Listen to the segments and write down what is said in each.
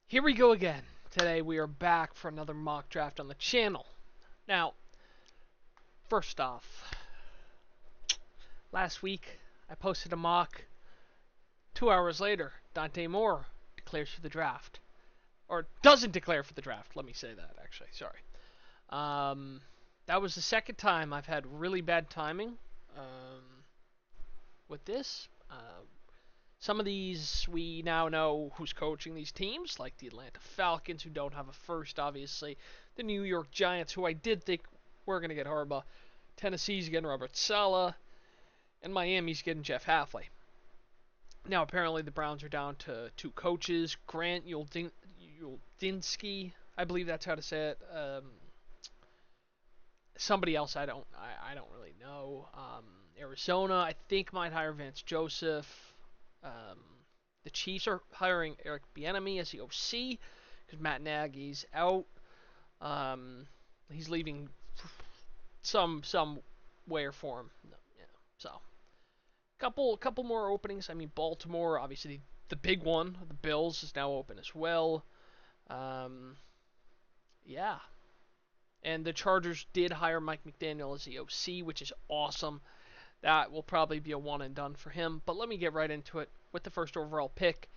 Here we go again. Today we are back for another mock draft on the channel. Now, first off, last week I posted a mock. 2 hours later, Dante Moore declares for the draft. Or doesn't declare for the draft. Let me say that, actually. Sorry. That was the second time I've had really bad timing with this. Some of these, we now know who's coaching these teams, like the Atlanta Falcons, who don't have a first, obviously. The New York Giants, who I did think were going to get Harbaugh. Tennessee's getting Robert Saleh. And Miami's getting Jeff Hafley. Now, apparently, the Browns are down to two coaches. Grant Yuldinsky, I believe that's how to say it. Somebody else I don't really know. Arizona, I think, might hire Vance Joseph. Um, the Chiefs are hiring Eric Bieniemy as the OC because Matt Nagy's out. He's leaving some way or form. No, yeah. So couple more openings. I mean, Baltimore, obviously the big one. The Bills is now open as well. Um, yeah. And the Chargers did hire Mike McDaniel as the OC, which is awesome. That will probably be a one and done for him. But let me get right into it with the first overall pick.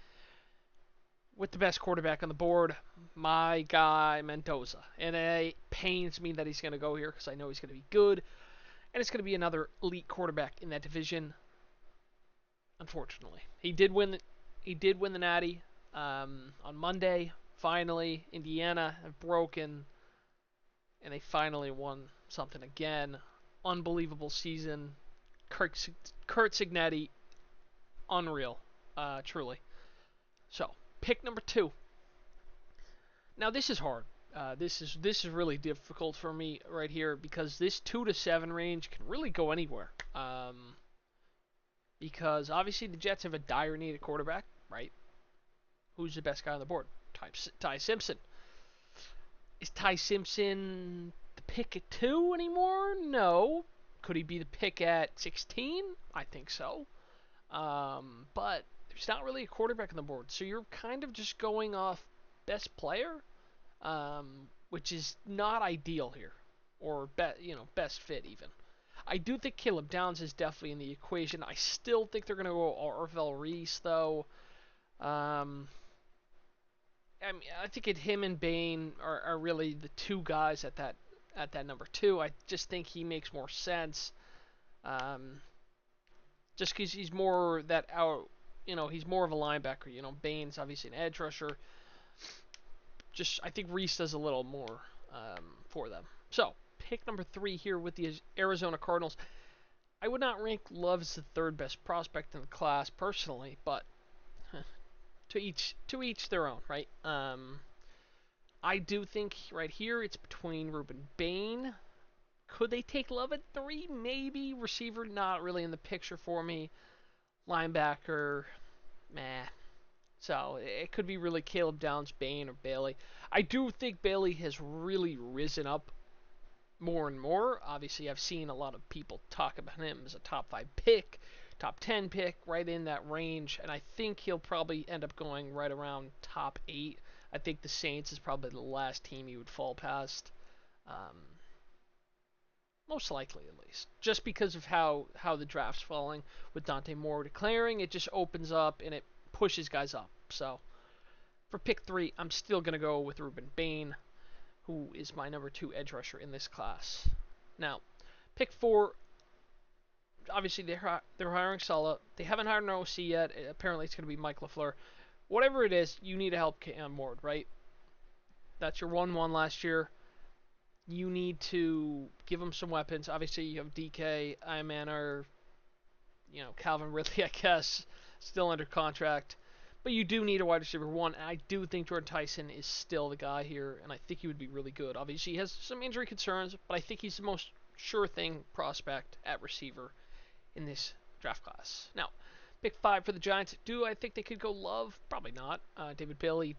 With the best quarterback on the board, my guy Mendoza. And it pains me that he's going to go here because I know he's going to be good. And it's going to be another elite quarterback in that division. Unfortunately, he did win the Natty on Monday. Finally, Indiana have broken, and they finally won something again. Unbelievable season. Kurt Cignetti, unreal, truly. So, pick number 2. Now this is hard. This is really difficult for me right here because this 2 to 7 range can really go anywhere. Because obviously the Jets have a dire need at quarterback, right? Who's the best guy on the board? Ty Simpson. Is Ty Simpson the pick at 2 anymore? No. Could he be the pick at 16? I think so. But there's not really a quarterback on the board, so you're kind of just going off best player, which is not ideal here, or best fit even. I do think Caleb Downs is definitely in the equation. I still think they're going to go Arvell Reese, though. I think him and Bain are really the two guys at that number 2. I just think he makes more sense. Just because he's more that out, he's more of a linebacker. Bain's obviously an edge rusher. I think Reese does a little more for them. So, pick number 3 here with the Arizona Cardinals. I would not rank Love as the third best prospect in the class personally, but to each their own, right? I do think right here it's between Ruben Bain. Could they take Love at 3? Maybe. Receiver, not really in the picture for me. Linebacker, meh. So it could be really Caleb Downs, Bain, or Bailey. I do think Bailey has really risen up more and more. Obviously, I've seen a lot of people talk about him as a top 5 pick, top 10 pick, right in that range. And I think he'll probably end up going right around top 8. I think the Saints is probably the last team he would fall past. Most likely, at least. Just because of how the draft's falling with Dante Moore declaring, it just opens up and it pushes guys up. So, for pick 3, I'm still going to go with Ruben Bain, who is my number 2 edge rusher in this class. Now, pick 4, obviously they're hiring Saleh. They haven't hired an OC yet. Apparently, it's going to be Mike LaFleur. Whatever it is, you need to help Cam Ward, right? That's your 1-1 last year. You need to give him some weapons. Obviously, you have DK, Imanor, Calvin Ridley, I guess, still under contract. But you do need a wide receiver 1, and I do think Jordan Tyson is still the guy here, and I think he would be really good. Obviously, he has some injury concerns, but I think he's the most sure thing prospect at receiver in this draft class. Now, pick 5 for the Giants. Do I think they could go Love? Probably not. David Bailey?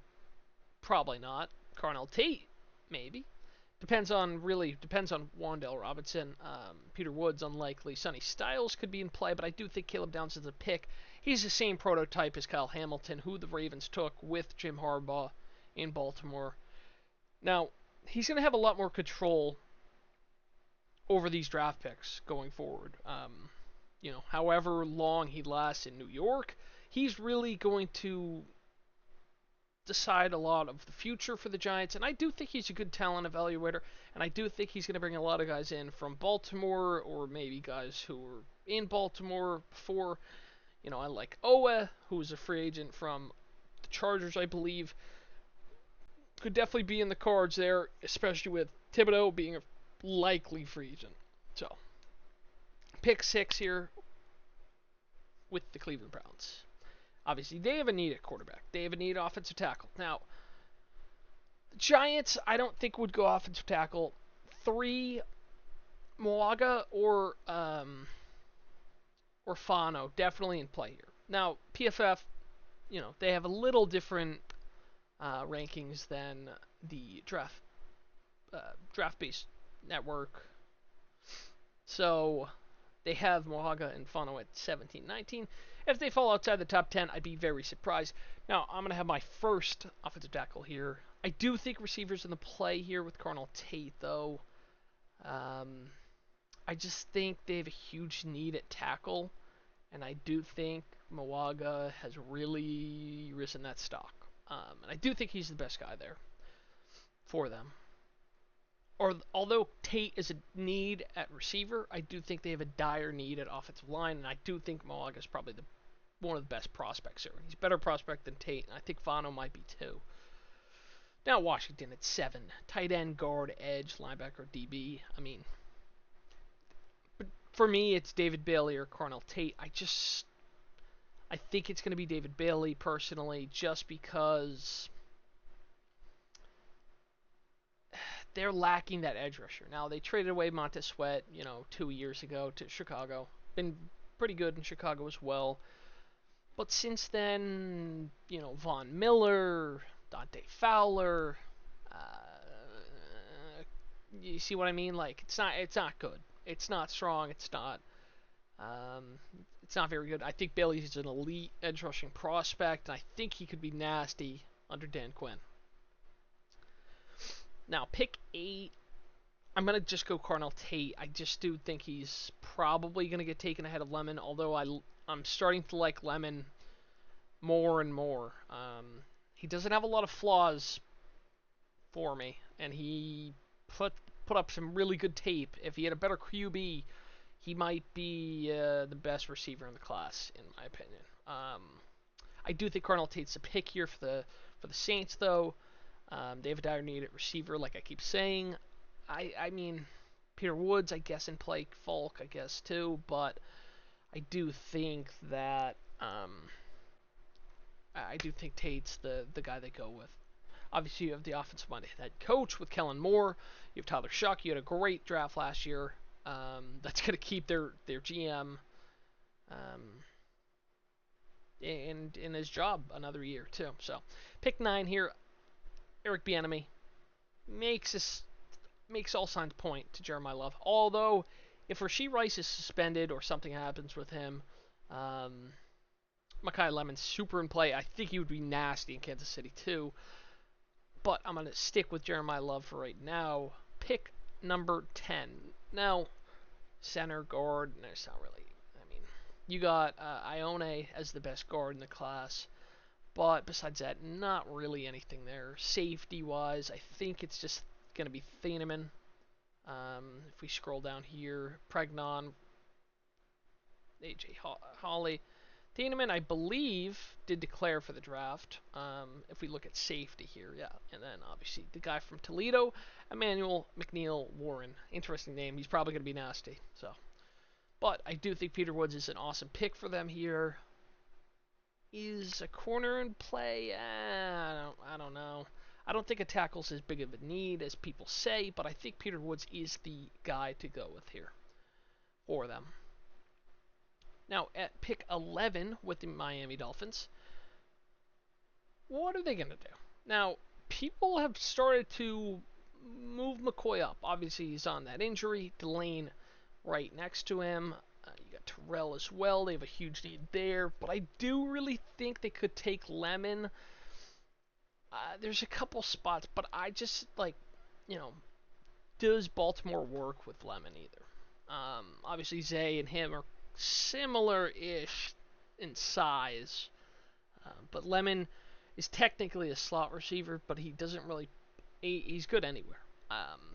Probably not. Carnell Tate? Maybe. Depends on Wan'Dale Robinson. Peter Woods, unlikely. Sonny Styles could be in play, but I do think Caleb Downs is a pick. He's the same prototype as Kyle Hamilton, who the Ravens took with Jim Harbaugh in Baltimore. Now, he's going to have a lot more control over these draft picks going forward. However long he lasts in New York, he's really going to decide a lot of the future for the Giants. And I do think he's a good talent evaluator, and I do think he's going to bring a lot of guys in from Baltimore, or maybe guys who were in Baltimore before. I like Owe, who was a free agent from the Chargers, I believe. Could definitely be in the cards there, especially with Thibodeau being a likely free agent. So, pick 6 here with the Cleveland Browns. Obviously, they have a need at quarterback. They have a need at offensive tackle. Now, the Giants, I don't think would go offensive tackle. 3, Moaga or Fano, definitely in play here. Now, PFF, they have a little different rankings than the draft-based network. So they have Moaga and Fano at 17, 19. If they fall outside the top 10, I'd be very surprised. Now, I'm going to have my first offensive tackle here. I do think receivers in the play here with Carnell Tate, though. I just think they have a huge need at tackle, and I do think Moaga has really risen that stock. And I do think he's the best guy there for them. Although Tate is a need at receiver, I do think they have a dire need at offensive line, and I do think Moaga is probably one of the best prospects here. He's a better prospect than Tate, and I think Fano might be too. Now Washington at 7. Tight end, guard, edge, linebacker, DB. But for me, it's David Bailey or Carnell Tate. I think it's going to be David Bailey, personally, just because they're lacking that edge rusher. Now, they traded away Montez Sweat, 2 years ago to Chicago. Been pretty good in Chicago as well. But since then, Von Miller, Dante Fowler, you see what I mean? Like, it's not good. It's not strong. It's not very good. I think Bailey's an elite edge rushing prospect, and I think he could be nasty under Dan Quinn. Now, pick 8. I'm going to just go Carnell Tate. I just do think he's probably going to get taken ahead of Lemon, although I'm starting to like Lemon more and more. He doesn't have a lot of flaws for me, and he put up some really good tape. If he had a better QB, he might be the best receiver in the class, in my opinion. I do think Carnell Tate's a pick here for the Saints, though. They have a dire need at receiver, like I keep saying. I mean, Peter Woods, I guess, in play. Falk, I guess, too. But I do think that Tate's the guy they go with. Obviously, you have the offensive-minded head coach with Kellen Moore. You have Tyler Shuck. You had a great draft last year. That's going to keep their GM in his job another year, too. So, pick 9 here. Eric Bieniemy makes all signs point to Jeremiah Love. Although, if Rashee Rice is suspended or something happens with him, Mekhi Lemon's super in play. I think he would be nasty in Kansas City too. But I'm going to stick with Jeremiah Love for right now. Pick number 10. Now, center, guard, there's not really. You got Ione as the best guard in the class. But besides that, not really anything there. Safety-wise, I think it's just going to be Thieneman. If we scroll down here, Pregnon, A.J. Hawley. Thieneman, I believe, did declare for the draft. If we look at safety here, yeah. And then, obviously, the guy from Toledo, Emmanuel McNeil Warren. Interesting name. He's probably going to be nasty. But I do think Peter Woods is an awesome pick for them here. Is a corner in play? I don't know. I don't think a tackle's as big of a need as people say, but I think Peter Woods is the guy to go with here for them. Now, at pick 11 with the Miami Dolphins, what are they going to do? Now, people have started to move McCoy up. Obviously, he's on that injury. Delane right next to him. You got Terrell as well. They have a huge need there. But I do really think they could take Lemon There's a couple spots, but I just like, you know, does Baltimore work with Lemon either? Obviously, Zay and him are similar-ish in size, but Lemon is technically a slot receiver, but he doesn't really. He's good anywhere.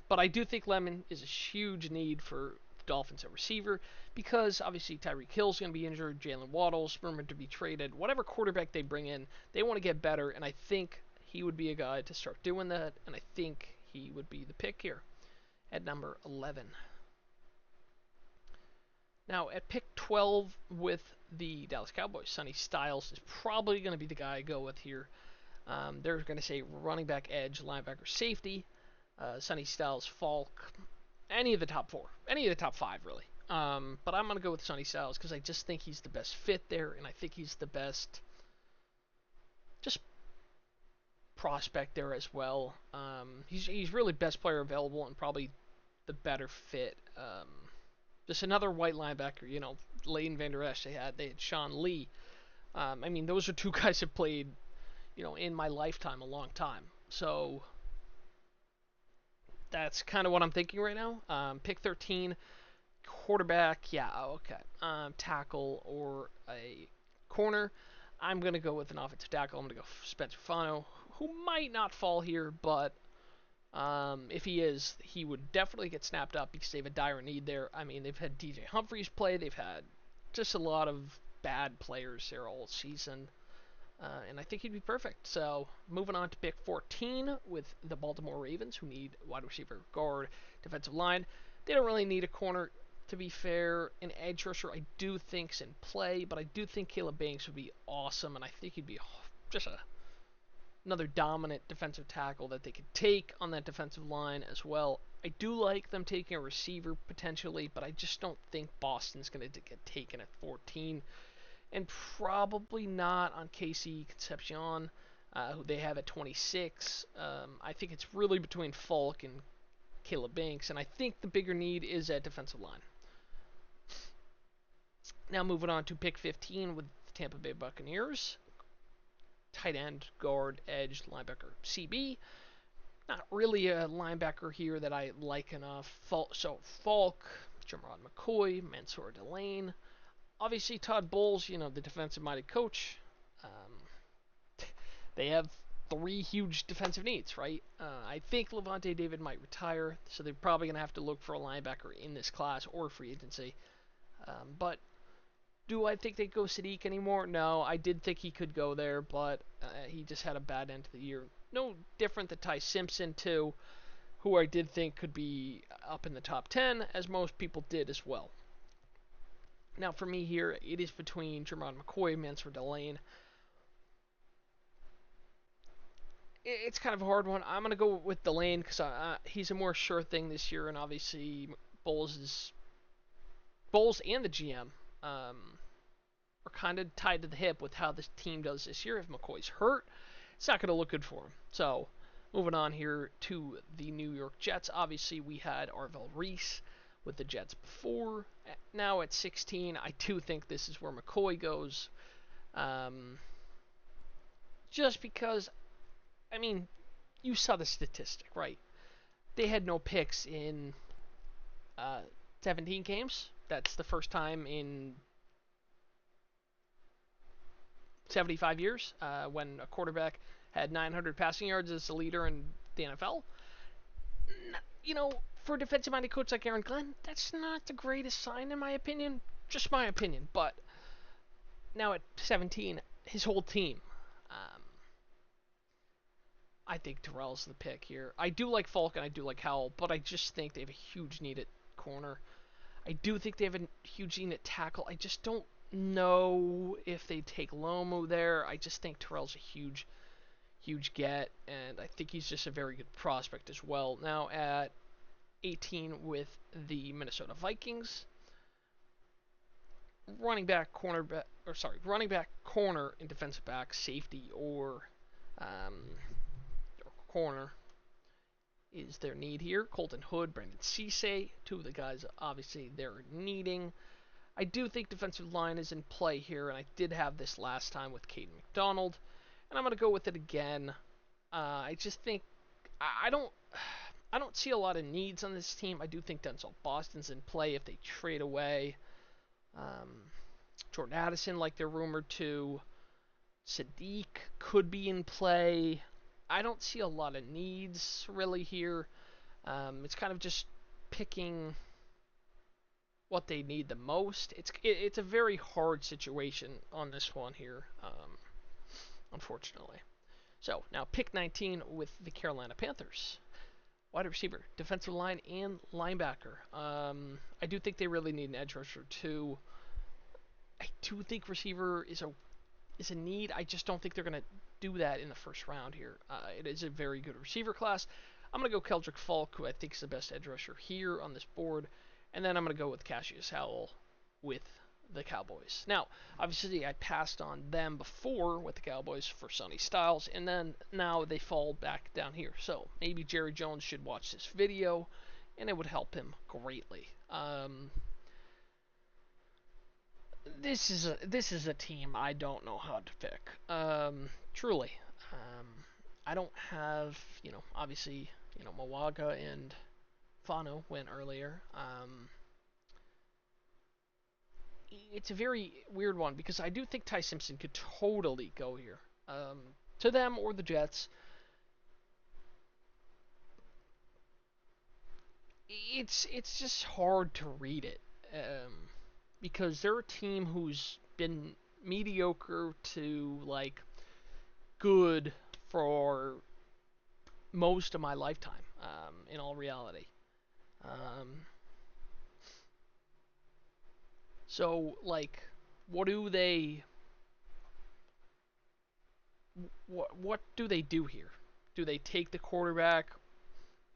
But I do think Lemon is a huge need for the Dolphins at receiver because obviously Tyreek Hill's going to be injured, Jalen Waddle's rumored to be traded. Whatever quarterback they bring in, they want to get better, and I think he would be a guy to start doing that, and I think he would be the pick here at number 11. Now, at pick 12 with the Dallas Cowboys, Sonny Styles is probably going to be the guy I go with here. They're going to say running back, edge, linebacker, safety. Sonny Styles, Falk, any of the top four, any of the top five, really. But I'm going to go with Sonny Styles because I just think he's the best fit there, and I think he's the best just prospect there as well. He's really best player available and probably the better fit. Just another white linebacker, Leighton Vander Esch. They had Sean Lee. I mean, those are two guys that played, in my lifetime a long time. So that's kind of what I'm thinking right now. Pick 13, quarterback, yeah, okay. Tackle or a corner. I'm going to go with an offensive tackle. I'm going to go Spencer Fano, who might not fall here, but if he is, he would definitely get snapped up because they have a dire need there. I mean, they've had DJ Humphries play. They've had just a lot of bad players there all season. And I think he'd be perfect. So, moving on to pick 14 with the Baltimore Ravens, who need wide receiver, guard, defensive line. They don't really need a corner, to be fair. An edge rusher, I do think's in play, but I do think Caleb Banks would be awesome, and I think he'd be just another dominant defensive tackle that they could take on that defensive line as well. I do like them taking a receiver potentially, but I just don't think Boston's going to get taken at 14. And probably not on Casey Concepcion, who they have at 26. I think it's really between Falk and Caleb Banks, and I think the bigger need is at defensive line. Now moving on to pick 15 with the Tampa Bay Buccaneers. Tight end, guard, edge, linebacker, CB. Not really a linebacker here that I like enough. So Falk, Jermod McCoy, Mansour Delane. Obviously, Todd Bowles, the defensive-minded coach, they have three huge defensive needs, right? I think Levante David might retire, so they're probably going to have to look for a linebacker in this class or free agency. But do I think they go Sadiq anymore? No, I did think he could go there, but he just had a bad end to the year. No different than Ty Simpson, too, who I did think could be up in the top 10, as most people did as well. Now, for me here, it is between Jermod McCoy, Mansour Delane. It's kind of a hard one. I'm going to go with Delane because he's a more sure thing this year, and obviously Bowles and the GM are kind of tied to the hip with how this team does this year. If McCoy's hurt, it's not going to look good for him. So, moving on here to the New York Jets. Obviously, we had Arvell Reese with the Jets before. Now at 16, I do think this is where McCoy goes. Just because, I mean, you saw the statistic, right? They had no picks in 17 games. That's the first time in 75 years when a quarterback had 900 passing yards as the leader in the NFL. For a defensive-minded coach like Aaron Glenn, that's not the greatest sign in my opinion. Just my opinion. But now at 17, his whole team. I think Terrell's the pick here. I do like Falk and I do like Howell, but I just think they have a huge need at corner. I do think they have a huge need at tackle. I just don't know if they take Lomu there. I just think Terrell's a huge get, and I think he's just a very good prospect as well. Now at 18 with the Minnesota Vikings. Running back, corner, and defensive back, safety, or corner is their need here. Colton Hood, Brandon Cisse, two of the guys obviously they're needing. I do think defensive line is in play here, and I did have this last time with Caden McDonald, and I'm going to go with it again. I just think I don't I don't see a lot of needs on this team. I do think Denzel Boston's in play if they trade away um, Jordan Addison, like they're rumored to. Sadiq could be in play. I don't see a lot of needs really here. It's kind of just picking what they need the most. It's a very hard situation on this one here, unfortunately. So now pick 19 with the Carolina Panthers. Wide receiver, defensive line, and linebacker. I do think they really need an edge rusher too. I do think receiver is a need. I just don't think they're going to do that in the first round here. It is a very good receiver class. I'm going to go Keldrick Falk, who I think is the best edge rusher here on this board. And then I'm going to go with Cassius Howell with the Cowboys. Now, obviously, I passed on them before with the Cowboys for Sonny Styles, and then now they fall back down here. So maybe Jerry Jones should watch this video, and it would help him greatly. This is a team I don't know how to pick. Truly, um, I don't have obviously Mawaga and Fano went earlier. It's a very weird one because I do think Ty Simpson could totally go here. To them or the Jets. It's just hard to read it because they're a team who's been mediocre to like good for most of my lifetime. In all reality, um, so like, what do they what do they do here? Do they take the quarterback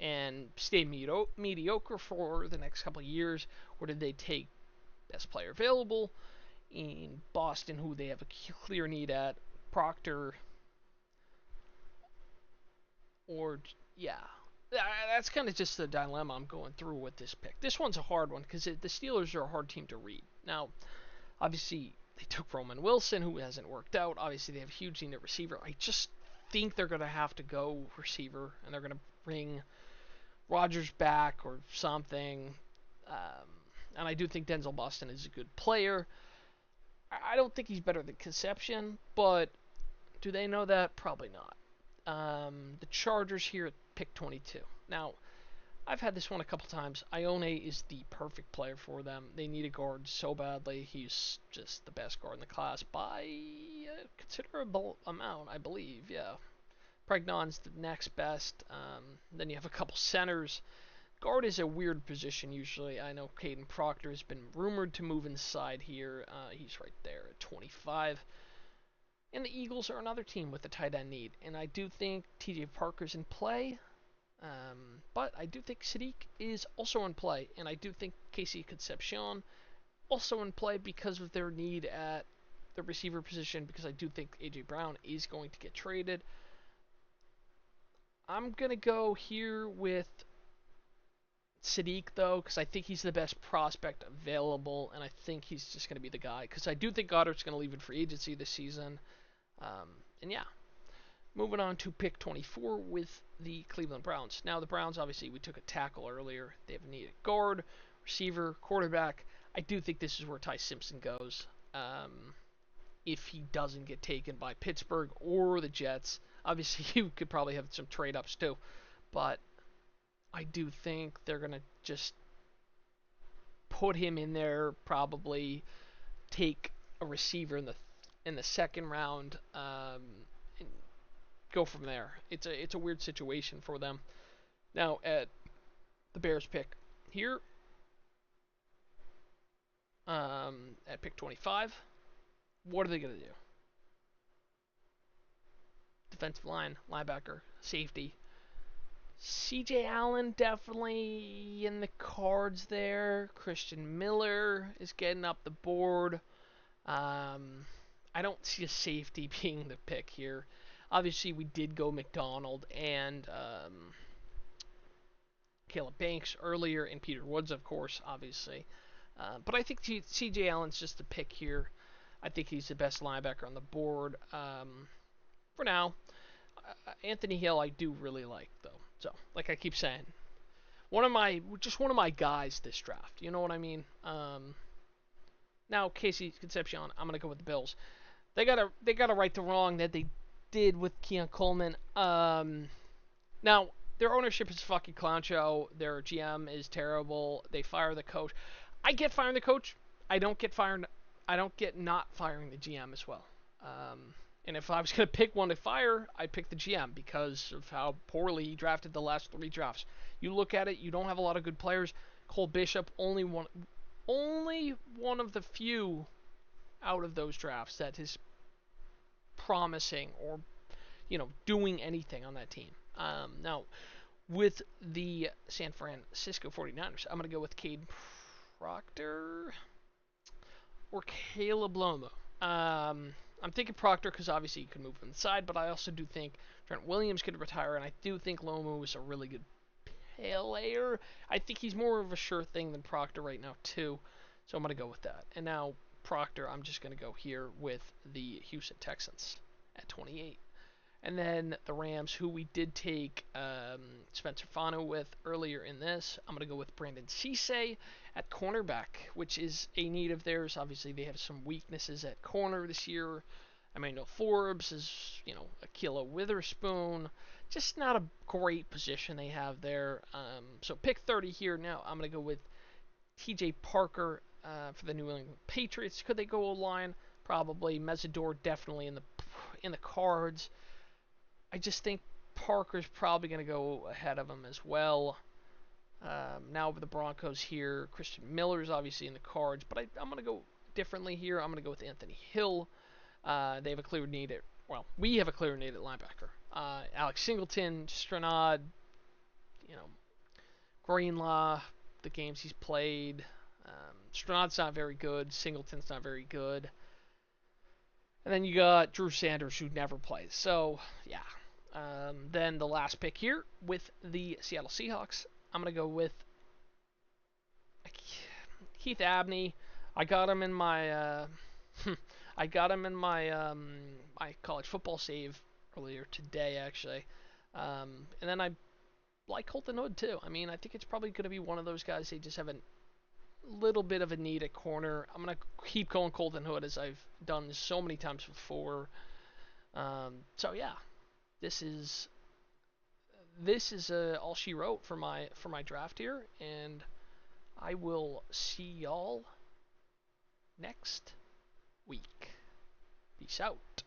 and stay mediocre for the next couple of years, or did they take best player available in Boston, who they have a clear need at, Proctor, or yeah, that's kind of just the dilemma I'm going through with this pick. This one's a hard one because the Steelers are a hard team to read. Now, obviously, they took Roman Wilson, who hasn't worked out. Obviously, they have a huge need at receiver. I just think they're going to have to go receiver, and they're going to bring Rodgers back or something. And I do think Denzel Boston is a good player. I don't think he's better than Conception, but do they know that? Probably not. The Chargers here at pick 22. Now, I've had this one a couple times. Ione is the perfect player for them. They need a guard so badly. He's just the best guard in the class by a considerable amount, I believe. Yeah. Pregnon's the next best. Then you have a couple centers. Guard is a weird position usually. I know Caden Proctor has been rumored to move inside here. He's right there at 25. And the Eagles are another team with a tight end need. And I do think TJ Parker's in play. But I do think Sadiq is also in play. And I do think Casey Concepcion also in play because of their need at the receiver position. Because I do think A.J. Brown is going to get traded. I'm going to go here with Sadiq, though, because I think he's the best prospect available, and I think he's just going to be the guy. Because I do think Goddard's going to leave in free agency this season. And yeah, moving on to pick 24 with the Cleveland Browns. Now, the Browns, obviously, we took a tackle earlier. They have a need at guard, receiver, quarterback. I do think this is where Ty Simpson goes. If he doesn't get taken by Pittsburgh or the Jets. Obviously, you could probably have some trade-ups too. But I do think they're going to just put him in there, probably take a receiver in the second round, and go from there. It's a weird situation for them. Now at the Bears pick here, at pick 25, what are they going to do? Defensive line, linebacker, safety. CJ Allen definitely in the cards there. Christian Miller is getting up the board. I don't see a safety being the pick here. Obviously, we did go McDonald and Caleb Banks earlier, and Peter Woods, of course, obviously. But I think C.J. Allen's just the pick here. I think he's the best linebacker on the board for now. Anthony Hill I do really like though. So like I keep saying, one of my guys this draft. You know what I mean? Now Casey Concepcion, I'm gonna go with the Bills. They gotta right the wrong that they did with Keon Coleman. Now their ownership is a fucking clown show. Their GM is terrible. They fire the coach. I get firing the coach. I don't get fired. I don't get not firing the GM as well. And if I was gonna pick one to fire, I'd pick the GM because of how poorly he drafted the last three drafts. You look at it, you don't have a lot of good players. Cole Bishop, only one of the few out of those drafts that is promising or doing anything on that team. Now with the San Francisco 49ers, I'm gonna go with Cade Proctor or Caleb Lomo. I'm thinking Proctor because obviously you can move him inside, but I also do think Trent Williams could retire, and I do think Lomo is a really good player. I think he's more of a sure thing than Proctor right now too, so I'm gonna go with that. And now Proctor, I'm just gonna go here with the Houston Texans at 28. And then the Rams, who we did take Spencer Fano with earlier in this, I'm going to go with Brandon Cisse at cornerback, which is a need of theirs. Obviously, they have some weaknesses at corner this year. Emmanuel Forbes is, Ahkello Witherspoon. Just not a great position they have there. So pick 30 here. Now I'm going to go with TJ Parker for the New England Patriots. Could they go O-line? Probably. Mesidor definitely in the cards. I just think Parker's probably going to go ahead of him as well. Now with the Broncos here, Christian Miller's obviously in the cards, but I'm going to go differently here. I'm going to go with Anthony Hill. They have a clear need at, well, we have a clear need at linebacker. Alex Singleton, Stranad, Greenlaw, the games he's played. Stranad's not very good. Singleton's not very good. And then you got Drew Sanders, who never plays. So, yeah. Then the last pick here with the Seattle Seahawks, I'm going to go with Keith Abney. I got him in my my college football save earlier today, actually. And then I like Colton Hood too. I mean, I think it's probably going to be one of those guys. They just have a little bit of a need at corner. I'm going to keep going Colton Hood as I've done so many times before. So yeah, this is all she wrote for my draft here, and I will see y'all next week. Peace out.